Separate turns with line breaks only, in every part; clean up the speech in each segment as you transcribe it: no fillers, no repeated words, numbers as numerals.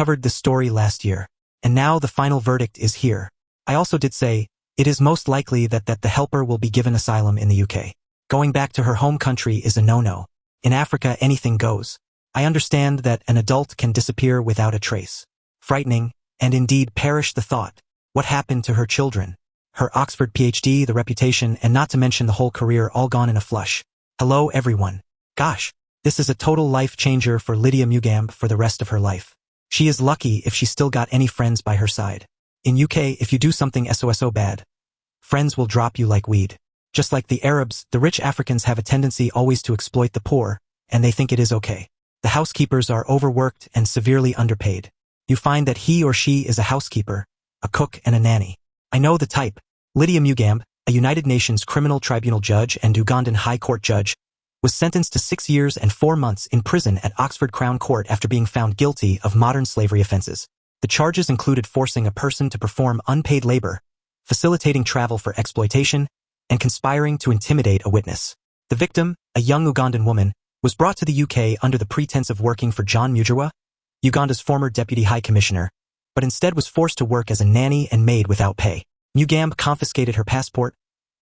covered this story last year, and now the final verdict is here. I also did say, it is most likely that the helper will be given asylum in the UK. Going back to her home country is a no-no. In Africa, anything goes. I understand that an adult can disappear without a trace. Frightening, and indeed perish the thought. What happened to her children? Her Oxford PhD, the reputation, and not to mention the whole career all gone in a flush. Hello everyone. Gosh, this is a total life changer for Lydia Mugambe for the rest of her life. She is lucky if she still got any friends by her side. In UK, if you do something so bad, friends will drop you like weed. Just like the Arabs, the rich Africans have a tendency always to exploit the poor, and they think it is okay. The housekeepers are overworked and severely underpaid. You find that he or she is a housekeeper, a cook, and a nanny. I know the type. Lydia Mugambe, a United Nations Criminal Tribunal judge and Ugandan High Court judge, was sentenced to 6 years and 4 months in prison at Oxford Crown Court after being found guilty of modern slavery offenses. The charges included forcing a person to perform unpaid labor, facilitating travel for exploitation, and conspiring to intimidate a witness. The victim, a young Ugandan woman, was brought to the UK under the pretense of working for John Mugerwa, Uganda's former Deputy High Commissioner, but instead was forced to work as a nanny and maid without pay. Mugambe confiscated her passport,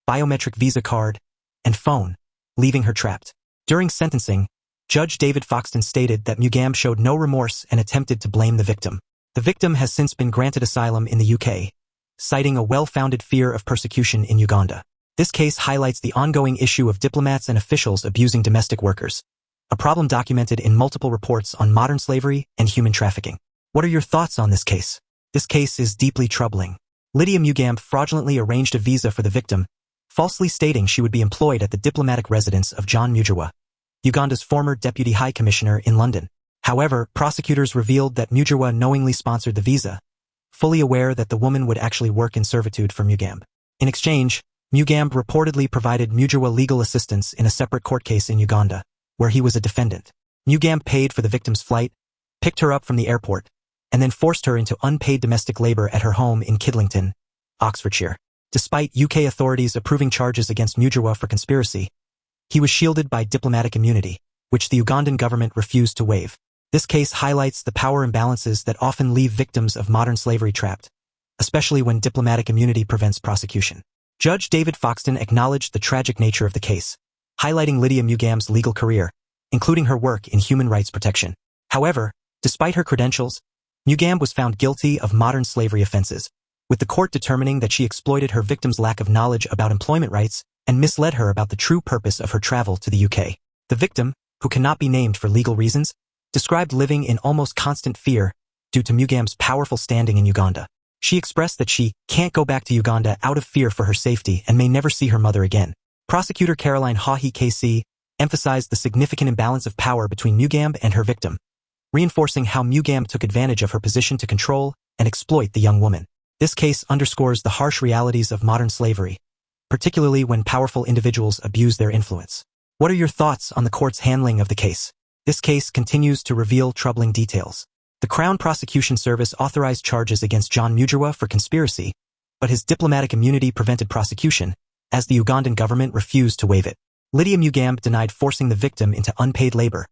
biometric visa card, and phone, leaving her trapped. During sentencing, Judge David Foxton stated that Mugambe showed no remorse and attempted to blame the victim. The victim has since been granted asylum in the UK, citing a well-founded fear of persecution in Uganda. This case highlights the ongoing issue of diplomats and officials abusing domestic workers, a problem documented in multiple reports on modern slavery and human trafficking. What are your thoughts on this case? This case is deeply troubling. Lydia Mugambe fraudulently arranged a visa for the victim, falsely stating she would be employed at the diplomatic residence of John Mugerwa, Uganda's former Deputy High Commissioner in London. However, prosecutors revealed that Mugerwa knowingly sponsored the visa, fully aware that the woman would actually work in servitude for Mugambe. In exchange, Mugambe reportedly provided Mugerwa legal assistance in a separate court case in Uganda, where he was a defendant. Mugambe paid for the victim's flight, picked her up from the airport, and then forced her into unpaid domestic labor at her home in Kidlington, Oxfordshire. Despite UK authorities approving charges against Mugerwa for conspiracy, he was shielded by diplomatic immunity, which the Ugandan government refused to waive. This case highlights the power imbalances that often leave victims of modern slavery trapped, especially when diplomatic immunity prevents prosecution. Judge David Foxton acknowledged the tragic nature of the case, highlighting Lydia Mugambe's legal career, including her work in human rights protection. However, despite her credentials, Mugambe was found guilty of modern slavery offenses, with the court determining that she exploited her victim's lack of knowledge about employment rights and misled her about the true purpose of her travel to the UK. The victim, who cannot be named for legal reasons, described living in almost constant fear due to Mugambe's powerful standing in Uganda. She expressed that she can't go back to Uganda out of fear for her safety and may never see her mother again. Prosecutor Caroline Haughey KC emphasized the significant imbalance of power between Mugambe and her victim, reinforcing how Mugambe took advantage of her position to control and exploit the young woman. This case underscores the harsh realities of modern slavery, particularly when powerful individuals abuse their influence. What are your thoughts on the court's handling of the case? This case continues to reveal troubling details. The Crown Prosecution Service authorized charges against John Mugerwa for conspiracy, but his diplomatic immunity prevented prosecution, as the Ugandan government refused to waive it. Lydia Mugambe denied forcing the victim into unpaid labor,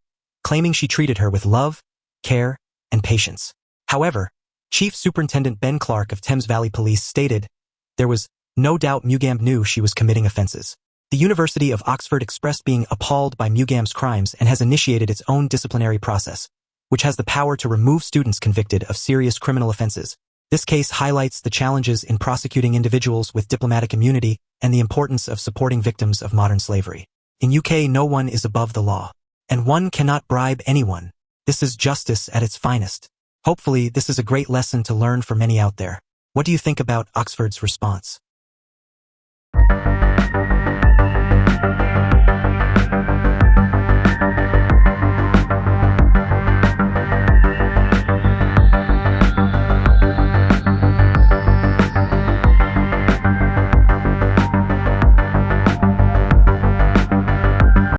claiming she treated her with love, care, and patience. However, Chief Superintendent Ben Clark of Thames Valley Police stated, "There was no doubt Mugambe knew she was committing offenses." The University of Oxford expressed being appalled by Mugambe's crimes and has initiated its own disciplinary process, which has the power to remove students convicted of serious criminal offenses. This case highlights the challenges in prosecuting individuals with diplomatic immunity and the importance of supporting victims of modern slavery. In UK, no one is above the law, and one cannot bribe anyone. This is justice at its finest. Hopefully, this is a great lesson to learn for many out there. What do you think about Oxford's response?